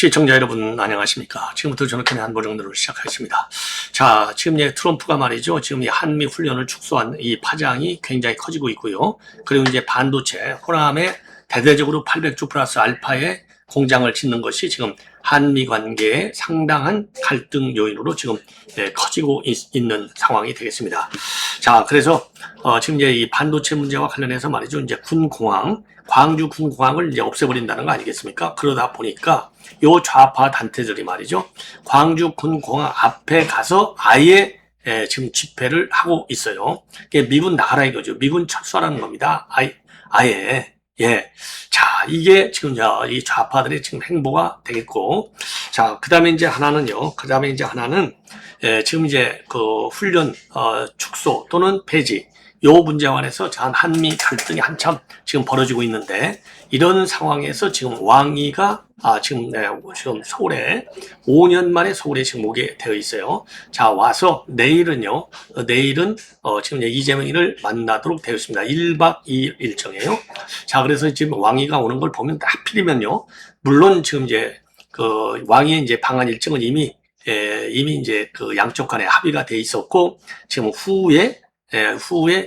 시청자 여러분 안녕하십니까. 지금부터 저녁에 한보정도를 시작하겠습니다. 자, 지금 이제 트럼프가 말이죠. 지금 이 한미 훈련을 축소한 이 파장이 굉장히 커지고 있고요. 그리고 이제 반도체 호남에 대대적으로 800주 플러스 알파의 공장을 짓는 것이 지금 한미 관계에 상당한 갈등 요인으로 지금 커지고 있는 상황이 되겠습니다. 자, 그래서 지금 이제 이 반도체 문제와 관련해서 말이죠. 이제 군공항, 광주 군공항을 이제 없애버린다는 거 아니겠습니까? 그러다 보니까 요 좌파 단체들이 말이죠. 광주 군공항 앞에 가서 아예 지금 집회를 하고 있어요. 미군 나가라 이거죠. 미군 철수하라는 겁니다. 아예. 예. 자, 이게 지금 이 좌파들의 지금 행보가 되겠고. 자, 그 다음에 이제 하나는요. 지금 이제 그 훈련, 축소 또는 폐지. 요 문제와 관해서 한미 갈등이 한참 지금 벌어지고 있는데, 이런 상황에서 지금 왕이가 지금 서울에 5년 만에 서울에 지금 오게 되어 있어요. 자, 와서 내일은 지금 이재명이를 만나도록 되어 있습니다. 1박 2일 일정이에요. 자, 그래서 지금 왕이가 오는 걸 보면 하필이면요. 물론 지금 이제 그 왕이의 이제 방한 일정은 이미 이제 그 양쪽 간에 합의가 돼 있었고, 지금 후에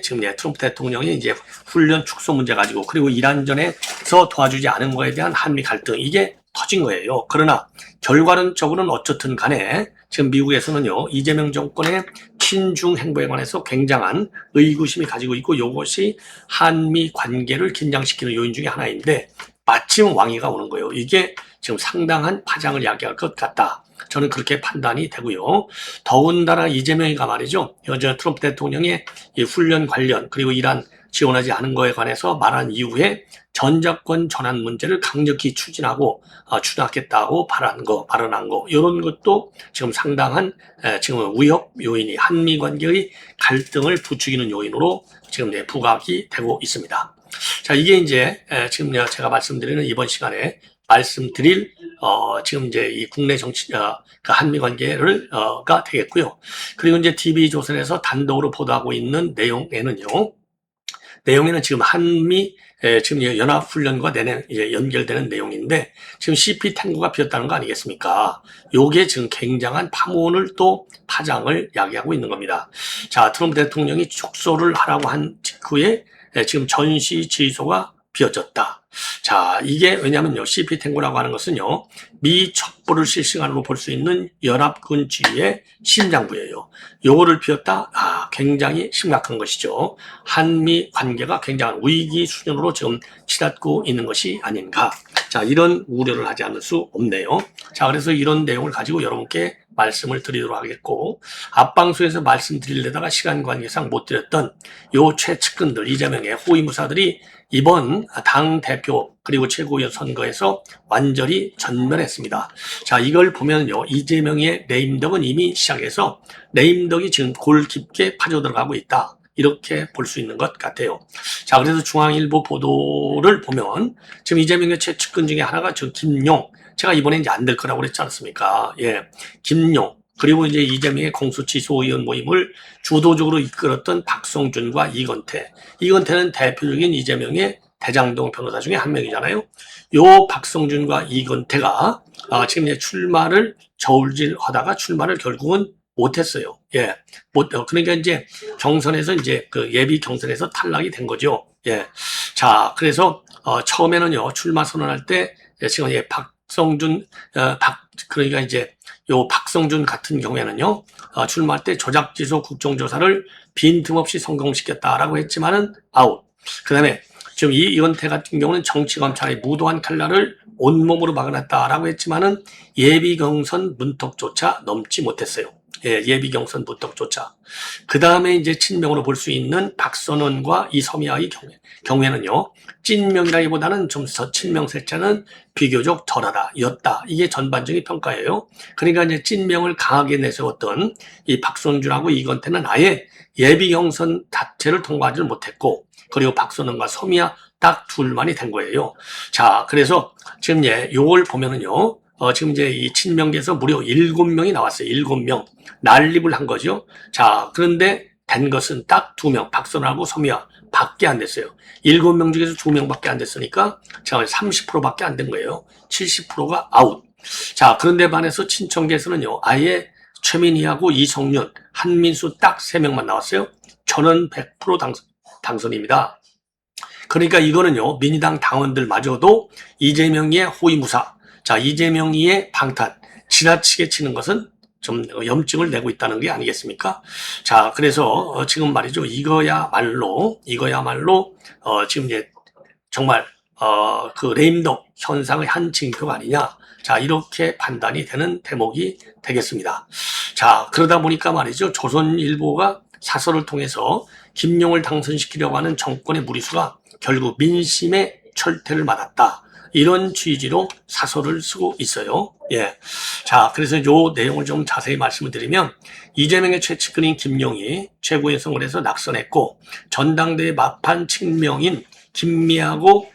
지금 트럼프 대통령이 이제 훈련 축소 문제 가지고, 그리고 이란전에서 도와주지 않은 거에 대한 한미 갈등, 이게 터진 거예요. 그러나 결과론적으로는 어쨌든 간에 지금 미국에서는요, 이재명 정권의 친중 행보에 관해서 굉장한 의구심이 가지고 있고, 이것이 한미 관계를 긴장시키는 요인 중에 하나인데, 마침 왕이가 오는 거예요. 이게 지금 상당한 파장을 야기할 것 같다. 저는 그렇게 판단이 되고요. 더군다나 이재명이가 말이죠. 여자 트럼프 대통령의 이 훈련 관련, 그리고 이란 지원하지 않은 거에 관해서 말한 이후에 전작권 전환 문제를 강력히 추진하겠다고 발언한 거, 이런 것도 지금 상당한 지금 위협 요인이, 한미 관계의 갈등을 부추기는 요인으로 지금 부각이 되고 있습니다. 자, 이게 이제 지금 제가 말씀드리는 이번 시간에 말씀드릴 지금 이제 이 국내 정치 그 한미 관계가 되겠고요. 그리고 이제 TV조선에서 단독으로 보도하고 있는 내용에는 지금 한미 지금 연합훈련과 이제 연결되는 내용인데, 지금 CP 탱고가 비었다는 거 아니겠습니까? 요게 지금 굉장한 파장을 야기하고 있는 겁니다. 자, 트럼프 대통령이 축소를 하라고 한 직후에 지금 전시 지휘소가 비어졌다. 자, 이게 왜냐면요, CP 탱고라고 하는 것은요, 미 첩보를 실시간으로 볼 수 있는 연합군 지휘의 심장부예요. 요거를 비웠다? 굉장히 심각한 것이죠. 한미 관계가 굉장한 위기 수준으로 지금 치닫고 있는 것이 아닌가. 자, 이런 우려를 하지 않을 수 없네요. 자, 그래서 이런 내용을 가지고 여러분께 말씀을 드리도록 하겠고, 앞방송에서 말씀드리려다가 시간 관계상 못 드렸던 요 최측근들, 이재명의 호위무사들이 이번 당대표 그리고 최고위원 선거에서 완전히 전멸했습니다. 자, 이걸 보면요, 이재명의 레임덕은 이미 시작해서 레임덕이 지금 골 깊게 파져들어가고 있다. 이렇게 볼 수 있는 것 같아요. 자, 그래서 중앙일보 보도를 보면 지금 이재명의 최측근 중에 하나가 김용, 제가 이번에 이제 안 될 거라고 그랬지 않습니까? 예, 김용. 그리고 이제 이재명의 공수처소위원 모임을 주도적으로 이끌었던 박성준과 이건태는 대표적인 이재명의 대장동 변호사 중에 한 명이잖아요. 요 박성준과 이건태가 지금 이제 출마를 저울질하다가 출마를 결국은 못했어요. 예, 그러니까 이제 경선에서 이제 그 예비 경선에서 탈락이 된 거죠. 예, 자, 그래서 처음에는요, 출마 선언할 때 지금 박성준 그러니까 이제 요 박성준 같은 경우에는요, 출마할 때 조작지소 국정조사를 빈틈없이 성공시켰다라고 했지만은 아웃. 그 다음에 지금 이건태 같은 경우는 정치검찰의 무도한 칼날을 온몸으로 막아놨다라고 했지만은 예비경선 문턱조차 넘지 못했어요. 예, 예비경선 문턱조차. 그 다음에 이제 친명으로 볼 수 있는 박선원과 이섬희의 경우에는요, 찐명이라기보다는 좀 친명 세차는 비교적 였다. 이게 전반적인 평가예요. 그러니까 이제 찐명을 강하게 내세웠던 이 박선준하고 이건태는 아예 예비경선 자체를 통과하지 못했고, 그리고 박선원과 섬이야 딱 둘만이 된 거예요. 자, 그래서 지금 요걸 보면은요, 지금 이제 이 친명계에서 무려 7명이 나왔어요. 7명. 난립을 한 거죠. 자, 그런데 된 것은 딱 2명. 박선원하고 섬이야 밖에 안 됐어요. 7명 중에서 2명밖에 안 됐으니까 제가 30%밖에 안 된 거예요. 70%가 아웃. 자, 그런데 반해서 친청계에서는요, 아예 최민희하고 이성윤, 한민수 딱 3명만 나왔어요. 저는 100% 당선입니다. 그러니까 이거는요, 민주당 당원들마저도 이재명의 호위무사, 자, 이재명의 방탄, 지나치게 치는 것은 좀 염증을 내고 있다는 게 아니겠습니까? 자, 그래서 지금 말이죠, 이거야말로 지금 이제 정말 그 레임덕 현상의 한 징표가 아니냐, 자, 이렇게 판단이 되는 대목이 되겠습니다. 자, 그러다 보니까 말이죠, 조선일보가 사설을 통해서 김용을 당선시키려고 하는 정권의 무리수가 결국 민심의 철퇴를 맞았다, 이런 취지로 사설을 쓰고 있어요. 예. 자, 그래서 요 내용을 좀 자세히 말씀을 드리면, 이재명의 최측근인 김용이 최고의 선거를 해서 낙선했고, 전당대회 막판 친명인 인미하고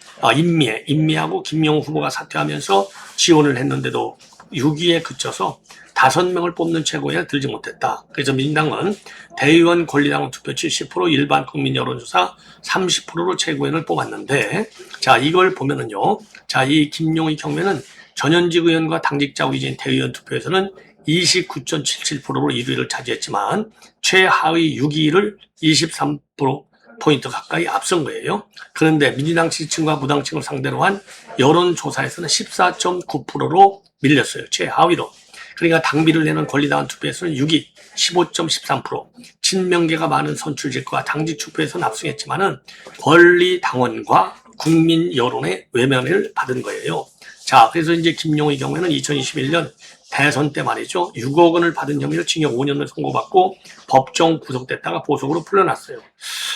김용우 후보가 사퇴하면서 지원을 했는데도 6위에 그쳐서 5명을 뽑는 최고위에 들지 못했다. 그래서 민주당은 대의원 권리당원 투표 70%, 일반 국민 여론조사 30%로 최고위원을 뽑았는데, 자, 이걸 보면은요, 자, 이 김용의 경우에는 전현직 의원과 당직자 위진 대의원 투표에서는 29.77%로 1위를 차지했지만 최하위 6위를 23%포인트 가까이 앞선 거예요. 그런데 민주당 지지층과 무당층을 상대로 한 여론조사에서는 14.9%로 밀렸어요. 최하위로. 그러니까 당비를 내는 권리당원 투표에서는 6위 15.13%, 친명계가 많은 선출직과 당직 투표에서는 압승했지만은 권리당원과 국민 여론의 외면을 받은 거예요. 자, 그래서 이제 김용의 경우에는 2021년 대선 때 말이죠, 6억 원을 받은 혐의로 징역 5년을 선고받고 법정 구속됐다가 보석으로 풀려났어요.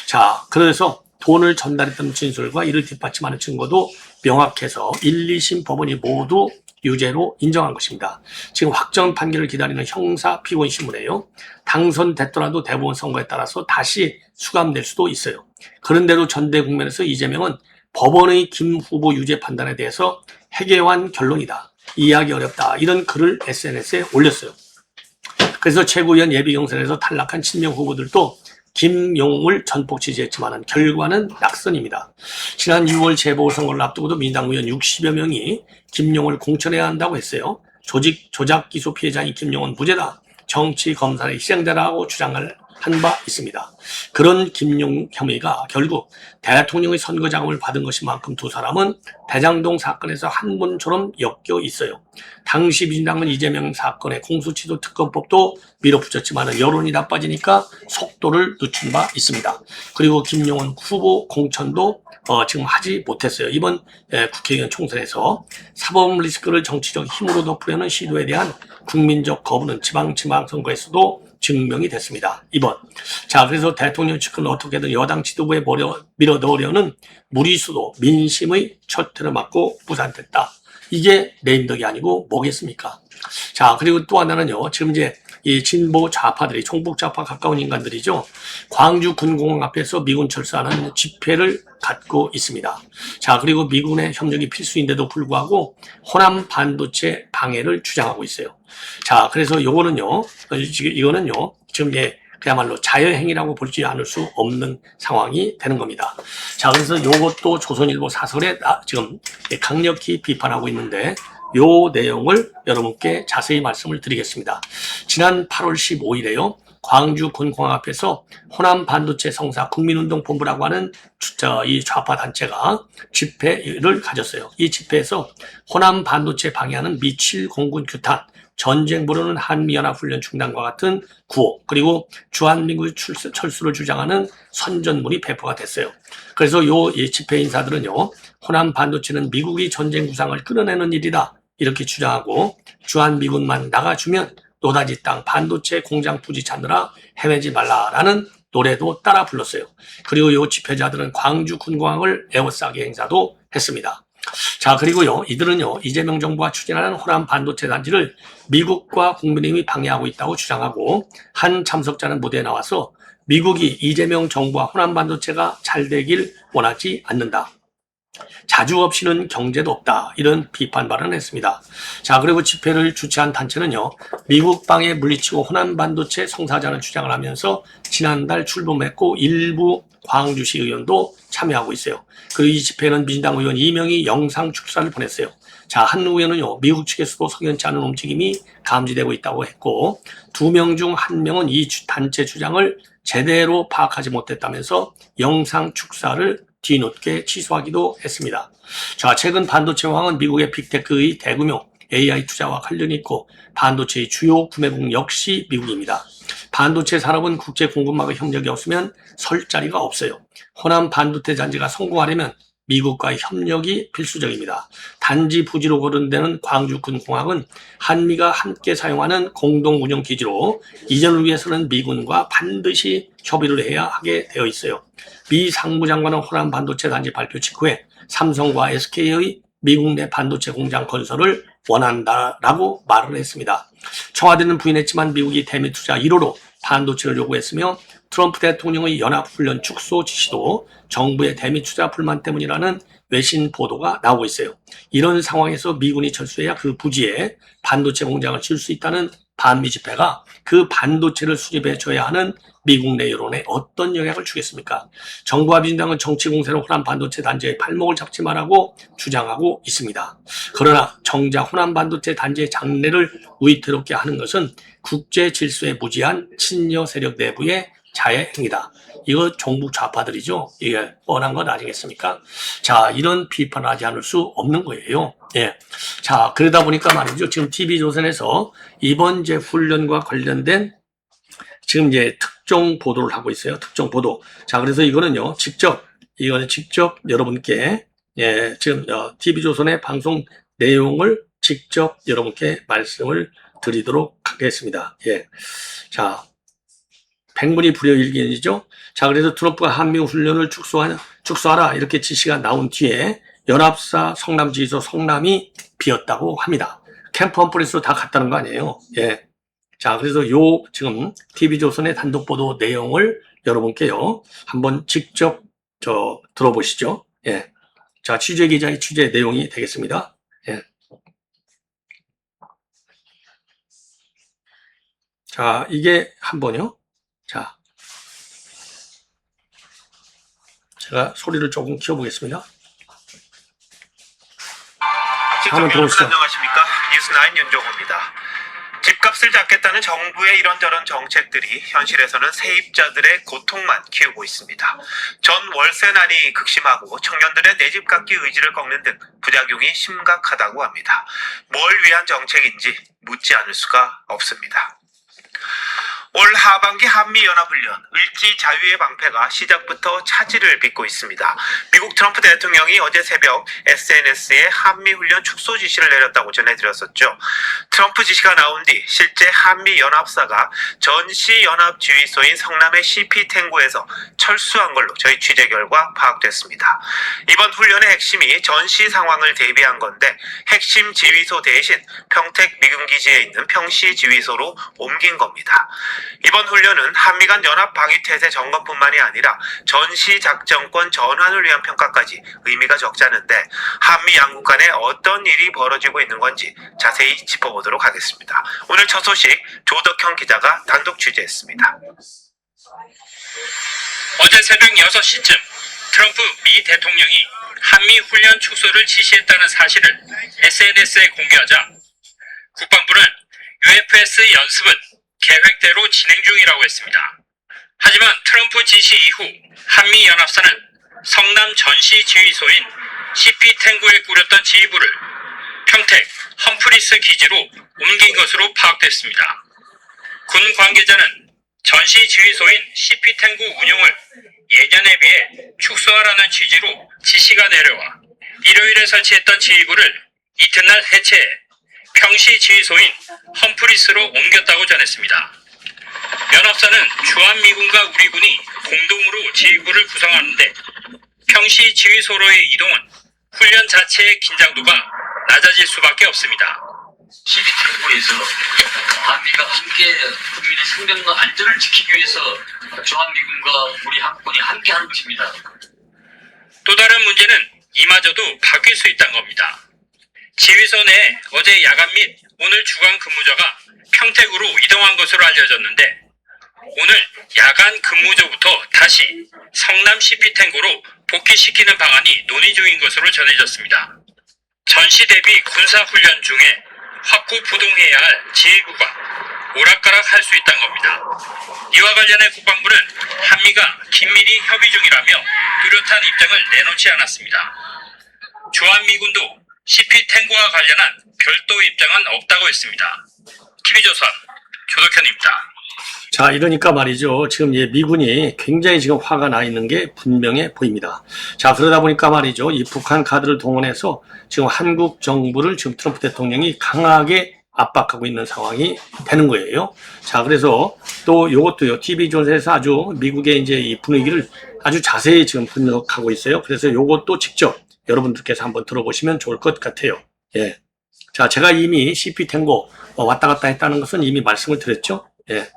자, 그래서 돈을 전달했던 진술과 이를 뒷받침하는 증거도 명확해서 1, 2심 법원이 모두 유죄로 인정한 것입니다. 지금 확정 판결을 기다리는 형사 피고인 신문이에요. 당선됐더라도 대법원 선거에 따라서 다시 수감될 수도 있어요. 그런데도 전대 국면에서 이재명은 법원의 김 후보 유죄 판단에 대해서 해계환 결론이다, 이해하기 어렵다, 이런 글을 SNS에 올렸어요. 그래서 최고위원 예비경선에서 탈락한 친명 후보들도 김용을 전폭 지지했지만 결과는 낙선입니다. 지난 6월 재보궐선거를 앞두고도 민주당 의원 60여 명이 김용을 공천해야 한다고 했어요. 조작 기소 피해자인 김용은 무죄다, 정치 검사의 희생자라고 주장을 한 바 있습니다. 그런 김용 혐의가 결국 대통령의 선거 자금을 받은 것인 만큼 두 사람은 대장동 사건에서 한 분처럼 엮여 있어요. 당시 민주당은 이재명 사건의 공수처도 특검법도 밀어붙였지만 여론이 나빠지니까 속도를 늦춘 바 있습니다. 그리고 김용은 후보 공천도 지금 하지 못했어요. 이번 국회의원 총선에서 사법 리스크를 정치적 힘으로 덮으려는 시도에 대한 국민적 거부는 지방선거에서도 증명이 됐습니다. 2번. 자, 그래서 대통령 측은 어떻게든 여당 지도부에 밀어 넣으려는 무리수도 민심의 철퇴를 맞고 무산됐다. 이게 레임덕이 아니고 뭐겠습니까? 자, 그리고 또 하나는요, 지금 이제 이 진보 좌파들이, 총북 좌파 가까운 인간들이죠, 광주 군공항 앞에서 미군 철수하는 집회를 갖고 있습니다. 자, 그리고 미군의 협력이 필수인데도 불구하고 호남 반도체 방해를 주장하고 있어요. 자, 그래서 이거는요 지금 그야말로 자연행위라고 볼지 않을 수 없는 상황이 되는 겁니다. 자, 그래서 이것도 조선일보 사설에 지금 강력히 비판하고 있는데, 요 내용을 여러분께 자세히 말씀을 드리겠습니다. 지난 8월 15일에요. 광주 군공항 앞에서 호남 반도체 성사 국민운동본부라고 하는 이 좌파 단체가 집회를 가졌어요. 이 집회에서 호남 반도체 방해하는 미칠 공군 규탄, 전쟁 부르는 한미연합훈련 중단과 같은 구호, 그리고 주한미군 철수를 주장하는 선전문이 배포가 됐어요. 그래서 이 집회 인사들은요, 호남 반도체는 미국이 전쟁 구상을 끌어내는 일이다, 이렇게 주장하고, 주한미군만 나가주면 노다지 땅 반도체 공장 부지 찾느라 헤매지 말라라는 노래도 따라 불렀어요. 그리고 이 집회자들은 광주 군공항을 에워싸기 행사도 했습니다. 자, 그리고요, 이들은요, 이재명 정부가 추진하는 호남 반도체 단지를 미국과 국민의힘이 방해하고 있다고 주장하고, 한 참석자는 무대에 나와서 미국이 이재명 정부와 호남 반도체가 잘 되길 원하지 않는다, 자주 없이는 경제도 없다, 이런 비판 발언을 했습니다. 자, 그리고 집회를 주최한 단체는요, 미국 방해 물리치고 호남 반도체 성사자는 주장을 하면서 지난달 출범했고 일부 광주시 의원도 참여하고 있어요. 그리고 이 집회는 민주당 의원 2명이 영상 축사를 보냈어요. 자, 한 의원은요, 미국 측에서도 석연치 않은 움직임이 감지되고 있다고 했고, 2명 중 1명은 이 단체 주장을 제대로 파악하지 못했다면서 영상 축사를 뒤늦게 취소하기도 했습니다. 자, 최근 반도체 왕은 미국의 빅테크의 대규모 AI 투자와 관련이 있고 반도체의 주요 구매국 역시 미국입니다. 반도체 산업은 국제 공급망의 협력이 없으면 설 자리가 없어요. 호남 반도체 단지가 성공하려면 미국과의 협력이 필수적입니다. 단지 부지로 거론되는 광주군공항은 한미가 함께 사용하는 공동 운영 기지로 이전을 위해서는 미군과 반드시 협의를 해야 하게 되어 있어요. 미 상무장관은 호남 반도체 단지 발표 직후에 삼성과 SK의 미국 내 반도체 공장 건설을 원한다라고 말을 했습니다. 청와대는 부인했지만 미국이 대미 투자 1호로 반도체를 요구했으며 트럼프 대통령의 연합훈련 축소 지시도 정부의 대미 투자 불만 때문이라는 외신 보도가 나오고 있어요. 이런 상황에서 미군이 철수해야 그 부지에 반도체 공장을 지을 수 있다는 반미 집회가 그 반도체를 수집해 줘야 하는 미국 내 여론에 어떤 영향을 주겠습니까? 정부와 민주당은 정치 공세로 호남 반도체 단지의 발목을 잡지 말라고 주장하고 있습니다. 그러나 정작 호남 반도체 단지의 장래를 위태롭게 하는 것은 국제 질서에 무지한 친여 세력 내부의 자해 행위다. 이거 종북 좌파들이죠. 이게 뻔한 것 아니겠습니까? 자, 이런 비판을 하지 않을 수 없는 거예요. 예. 자, 그러다 보니까 말이죠. 지금 TV조선에서 이번 이제 훈련과 관련된 지금 이제 특종 보도를 하고 있어요. 특종 보도. 자, 그래서 이거는 직접 여러분께, 예, 지금 TV조선의 방송 내용을 직접 여러분께 말씀을 드리도록 하겠습니다. 예. 자, 백문이 불여일견이죠. 자, 그래서 트럼프가 한미 훈련을 축소하라 이렇게 지시가 나온 뒤에 연합사 성남지휘소 성남이 비었다고 합니다. 캠프 홈플레이스로 다 갔다는 거 아니에요. 예. 자, 그래서 지금 TV조선의 단독 보도 내용을 여러분께요, 한번 직접 들어보시죠. 예. 자, 취재 기자의 취재 내용이 되겠습니다. 예. 자, 이게 한번요. 자, 제가 소리를 조금 키워보겠습니다. 시청자 여러분 안녕하십니까? 뉴스9 윤종호입니다. 집값을 잡겠다는 정부의 이런저런 정책들이 현실에서는 세입자들의 고통만 키우고 있습니다. 전 월세난이 극심하고 청년들의 내 집 갖기 의지를 꺾는 등 부작용이 심각하다고 합니다. 뭘 위한 정책인지 묻지 않을 수가 없습니다. 올 하반기 한미연합훈련 을지 자유의 방패가 시작부터 차질을 빚고 있습니다. 미국 트럼프 대통령이 어제 새벽 SNS에 한미훈련 축소 지시를 내렸다고 전해드렸었죠. 트럼프 지시가 나온 뒤 실제 한미연합사가 전시연합지휘소인 성남의 CP탱고에서 철수한 걸로 저희 취재 결과 파악됐습니다. 이번 훈련의 핵심이 전시 상황을 대비한 건데 핵심 지휘소 대신 평택 미군기지에 있는 평시지휘소로 옮긴 겁니다. 이번 훈련은 한미 간 연합 방위태세 점검뿐만이 아니라 전시작전권 전환을 위한 평가까지 의미가 적잖은데 한미 양국 간에 어떤 일이 벌어지고 있는 건지 자세히 짚어보도록 하겠습니다. 오늘 첫 소식 조덕형 기자가 단독 취재했습니다. 어제 새벽 6시쯤 트럼프 미 대통령이 한미 훈련 축소를 지시했다는 사실을 SNS에 공개하자 국방부는 UFS 연습은 계획대로 진행 중이라고 했습니다. 하지만 트럼프 지시 이후 한미연합사는 성남 전시지휘소인 CP탱고에 꾸렸던 지휘부를 평택 험프리스 기지로 옮긴 것으로 파악됐습니다. 군 관계자는 전시지휘소인 CP탱고 운영을 예년에 비해 축소하라는 취지로 지시가 내려와 일요일에 설치했던 지휘부를 이튿날 해체해 평시지휘소인 험프리스로 옮겼다고 전했습니다. 연합사는 주한미군과 우리군이 공동으로 지휘부를 구성하는데 평시지휘소로의 이동은 훈련 자체의 긴장도가 낮아질 수밖에 없습니다. CP탱고에서 한미가 함께 국민의 생명과 안전을 지키기 위해서 주한미군과 우리 한국군이 함께하는 것입니다. 또 다른 문제는 이마저도 바뀔 수 있다는 겁니다. 지휘소 내에 어제 야간 및 오늘 주간 근무자가 평택으로 이동한 것으로 알려졌는데 오늘 야간 근무조부터 다시 성남 CP탱고로 복귀시키는 방안이 논의 중인 것으로 전해졌습니다. 전시 대비 군사훈련 중에 확고부동해야 할 지휘구가 오락가락할 수 있다는 겁니다. 이와 관련해 국방부는 한미가 긴밀히 협의 중이라며 뚜렷한 입장을 내놓지 않았습니다. 주한미군도 CP-10과 관련한 별도 입장은 없다고 했습니다. TV조선 조덕현입니다. 자, 이러니까 말이죠. 지금 미군이 굉장히 지금 화가 나 있는 게 분명해 보입니다. 자, 그러다 보니까 말이죠. 이 북한 카드를 동원해서 지금 한국 정부를 지금 트럼프 대통령이 강하게 압박하고 있는 상황이 되는 거예요. 자, 그래서 또 요것도요. TV조선에서 아주 미국의 이제 이 분위기를 아주 자세히 지금 분석하고 있어요. 그래서 요것도 직접 여러분들께서 한번 들어보시면 좋을 것 같아요. 예. 자, 제가 이미 CP-10고 왔다 갔다 했다는 것은 이미 말씀을 드렸죠. 예.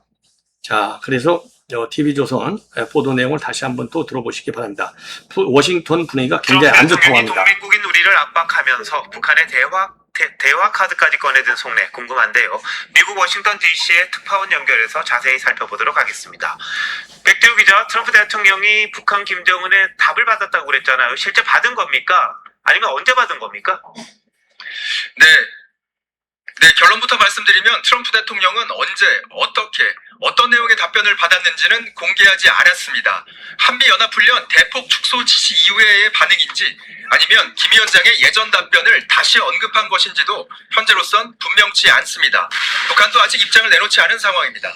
자, 그래서 TV조선 보도 내용을 다시 한번 또 들어보시기 바랍니다. 워싱턴 분위기가 굉장히 안 좋다고 합니다. 동맹국인 우리를 압박하면서 북한의 대화 카드까지 꺼내든 속내 궁금한데요. 미국 워싱턴 DC의 특파원 연결해서 자세히 살펴보도록 하겠습니다. 백대우 기자, 트럼프 대통령이 북한 김정은의 답을 받았다고 그랬잖아요. 실제 받은 겁니까? 아니면 언제 받은 겁니까? 네, 결론부터 말씀드리면 트럼프 대통령은 언제, 어떻게, 어떤 내용의 답변을 받았는지는 공개하지 않았습니다. 한미연합훈련 대폭 축소 지시 이후의 반응인지 아니면 김 위원장의 예전 답변을 다시 언급한 것인지도 현재로선 분명치 않습니다. 북한도 아직 입장을 내놓지 않은 상황입니다.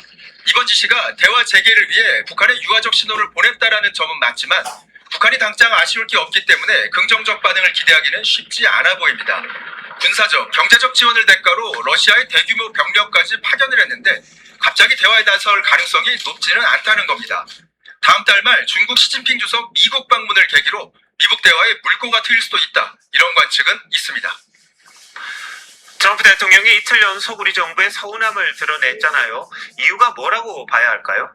이번 지시가 대화 재개를 위해 북한에 유화적 신호를 보냈다라는 점은 맞지만 북한이 당장 아쉬울 게 없기 때문에 긍정적 반응을 기대하기는 쉽지 않아 보입니다. 군사적, 경제적 지원을 대가로 러시아의 대규모 병력까지 파견을 했는데 갑자기 대화에 나설 가능성이 높지는 않다는 겁니다. 다음 달 말 중국 시진핑 주석 미국 방문을 계기로 미국 대화에 물꼬가 트일 수도 있다. 이런 관측은 있습니다. 트럼프 대통령이 이틀 연속 우리 정부의 서운함을 드러냈잖아요. 이유가 뭐라고 봐야 할까요?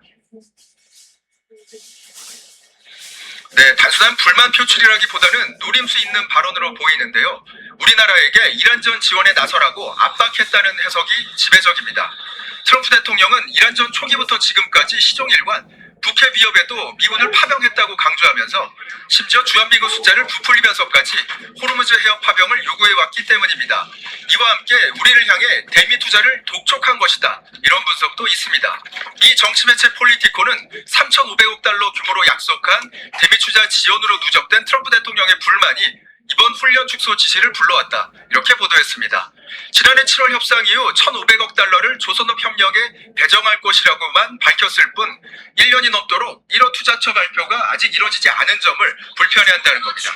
네, 단순한 불만 표출이라기보다는 노림수 있는 발언으로 보이는데요. 우리나라에게 이란전 지원에 나서라고 압박했다는 해석이 지배적입니다. 트럼프 대통령은 이란전 초기부터 지금까지 시종일관 북해 위협에도 미군을 파병했다고 강조하면서 심지어 주한미군 숫자를 부풀리면서까지 호르무즈 해협 파병을 요구해왔기 때문입니다. 이와 함께 우리를 향해 대미 투자를 독촉한 것이다. 이런 분석도 있습니다. 미 정치매체 폴리티코는 3,500억 달러 규모로 약속한 대미 투자 지원으로 누적된 트럼프 대통령의 불만이 이번 훈련 축소 지시를 불러왔다. 이렇게 보도했습니다. 지난해 7월 협상 이후 1,500억 달러를 조선업 협력에 배정할 것이라고만 밝혔을 뿐 1년이 넘도록 1호 투자처 발표가 아직 이뤄지지 않은 점을 불편해한다는 겁니다.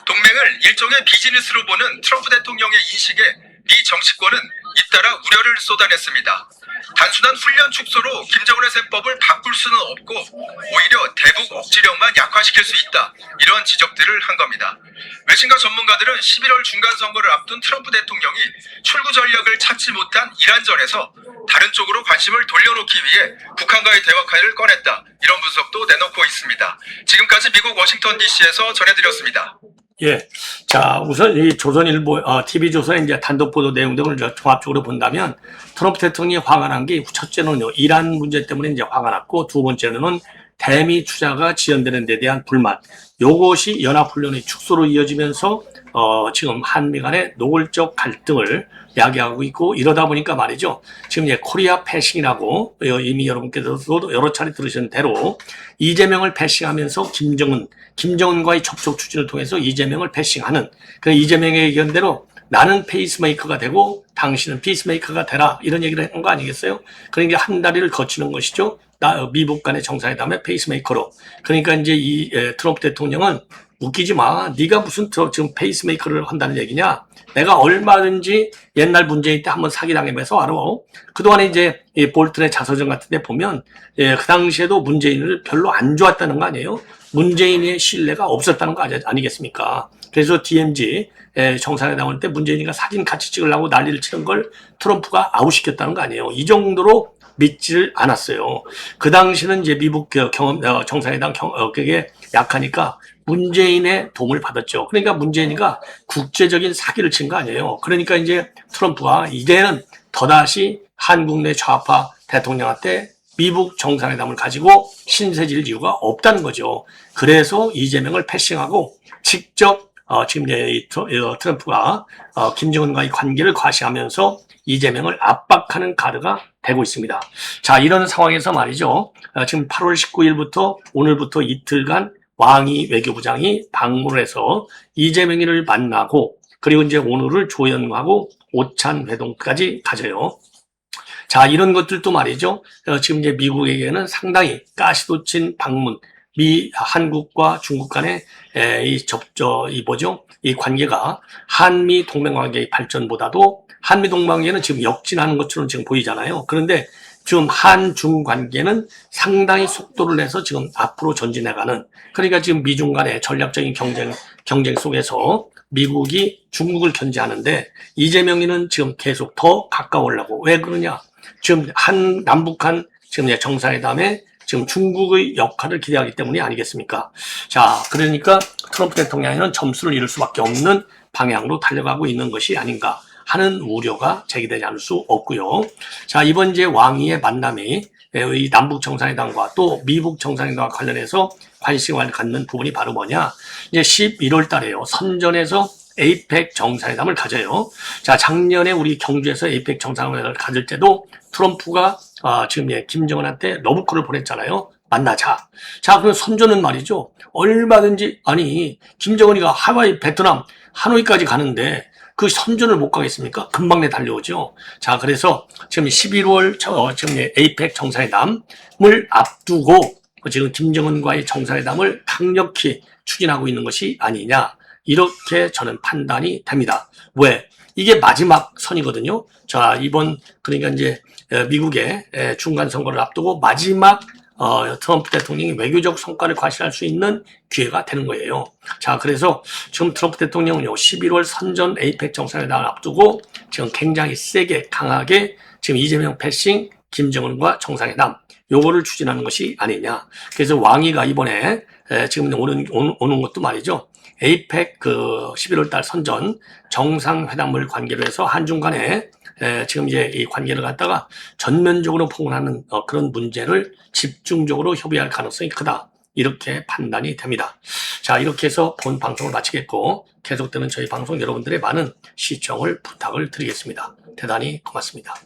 동맹을 일종의 비즈니스로 보는 트럼프 대통령의 인식에 미 정치권은 잇따라 우려를 쏟아냈습니다. 단순한 훈련 축소로 김정은의 세법을 바꿀 수는 없고 오히려 대북 억지력만 약화시킬 수 있다. 이런 지적들을 한 겁니다. 외신과 전문가들은 11월 중간선거를 앞둔 트럼프 대통령이 출구 전략을 찾지 못한 이란전에서 다른 쪽으로 관심을 돌려놓기 위해 북한과의 대화 카드를 꺼냈다. 이런 분석도 내놓고 있습니다. 지금까지 미국 워싱턴 DC에서 전해드렸습니다. 예. 자, 우선 이 조선일보, TV조선의 이제 단독 보도 내용 등을 종합적으로 본다면 트럼프 대통령이 화가 난 게 첫째는요, 이란 문제 때문에 이제 화가 났고 두 번째로는 대미 투자가 지연되는 데 대한 불만. 요것이 연합훈련의 축소로 이어지면서 지금 한미 간의 노골적 갈등을 야기하고 있고 이러다 보니까 말이죠. 지금 이제 코리아 패싱이라고 이미 여러분께서도 여러 차례 들으신 대로 이재명을 패싱하면서 김정은과의 접촉 추진을 통해서 이재명을 패싱하는 그 이재명의 의견대로 나는 페이스메이커가 되고 당신은 피스메이커가 되라 이런 얘기를 한 거 아니겠어요? 그러니까 한 다리를 거치는 것이죠. 미국 간의 정상회담의 페이스메이커로. 그러니까 이제 이 트럼프 대통령은 웃기지 마. 네가 무슨 지금 페이스메이커를 한다는 얘기냐? 내가 얼마든지 옛날 문재인 때 한번 사기당하면서 알아. 그동안에 이제 이 볼튼의 자서전 같은 데 보면 그 당시에도 문재인을 별로 안 좋았다는 거 아니에요? 문재인의 신뢰가 없었다는 거 아니겠습니까? 그래서 DMZ 정상회담 할 때 문재인이가 사진 같이 찍으려고 난리를 치는 걸 트럼프가 아웃시켰다는 거 아니에요? 이 정도로 믿지를 않았어요. 그 당시는 이제 미국 정상회담 그게 약하니까 문재인의 도움을 받았죠. 그러니까 문재인이가 국제적인 사기를 친 거 아니에요. 그러니까 이제 트럼프가 이제는 더다시 한국 내 좌파 대통령한테 미국 정상회담을 가지고 신세질 이유가 없다는 거죠. 그래서 이재명을 패싱하고 직접 지금 이제 이 트럼프가 김정은과의 관계를 과시하면서 이재명을 압박하는 카드가 되고 있습니다. 자, 이런 상황에서 말이죠. 지금 8월 19일부터 오늘부터 이틀간 왕이 외교부장이 방문을 해서 이재명이를 만나고 그리고 이제 오늘을 조연하고 오찬 회동까지 가져요. 자, 이런 것들도 말이죠. 지금 이제 미국에게는 상당히 가시돋친 방문, 한국과 중국 간의 이 관계가 한미 동맹 관계의 발전보다도 한미 동맹 관계는 지금 역진하는 것처럼 지금 보이잖아요. 그런데 지금 한중 관계는 상당히 속도를 내서 지금 앞으로 전진해가는, 그러니까 지금 미중 간의 전략적인 경쟁 속에서 미국이 중국을 견제하는데 이재명이는 지금 계속 더 가까워하려고. 왜 그러냐? 지금 남북한 지금 정상회담에 지금 중국의 역할을 기대하기 때문이 아니겠습니까? 자, 그러니까 트럼프 대통령은 점수를 잃을 수밖에 없는 방향으로 달려가고 있는 것이 아닌가 하는 우려가 제기되지 않을 수 없고요. 자, 이번 이제 왕위의 만남이 이 남북 정상회담과 또 미국 정상회담과 관련해서 관심을 갖는 부분이 바로 뭐냐? 이제 11월 달에요. 선전에서 에이펙 정상회담을 가져요. 자, 작년에 우리 경주에서 에이펙 정상회담을 가질 때도 트럼프가 지금 김정은한테 러브콜을 보냈잖아요. 만나자. 자, 그럼 선전은 말이죠. 얼마든지, 아니, 김정은이가 하와이, 베트남, 하노이까지 가는데 그 선전을 못 가겠습니까? 금방 내 달려오죠. 자, 그래서 지금 11월 지금 에이펙 정상회담을 앞두고 지금 김정은과의 정상회담을 강력히 추진하고 있는 것이 아니냐. 이렇게 저는 판단이 됩니다. 왜? 이게 마지막 선이거든요. 자, 그러니까 이제 미국의 중간 선거를 앞두고 마지막 트럼프 대통령이 외교적 성과를 과시할 수 있는 기회가 되는 거예요. 자, 그래서 지금 트럼프 대통령은요, 11월 선전 에이펙 정상회담을 앞두고 지금 굉장히 세게, 강하게 지금 이재명 패싱, 김정은과 정상회담, 요거를 추진하는 것이 아니냐. 그래서 왕위가 이번에 지금 오는 것도 말이죠. 에이펙 11월 달 선전 정상회담을 관계로 해서 한중 간에 지금 이제 이 관계를 갖다가 전면적으로 폭언하는 그런 문제를 집중적으로 협의할 가능성이 크다. 이렇게 판단이 됩니다. 자, 이렇게 해서 본 방송을 마치겠고 계속되는 저희 방송 여러분들의 많은 시청을 부탁을 드리겠습니다. 대단히 고맙습니다.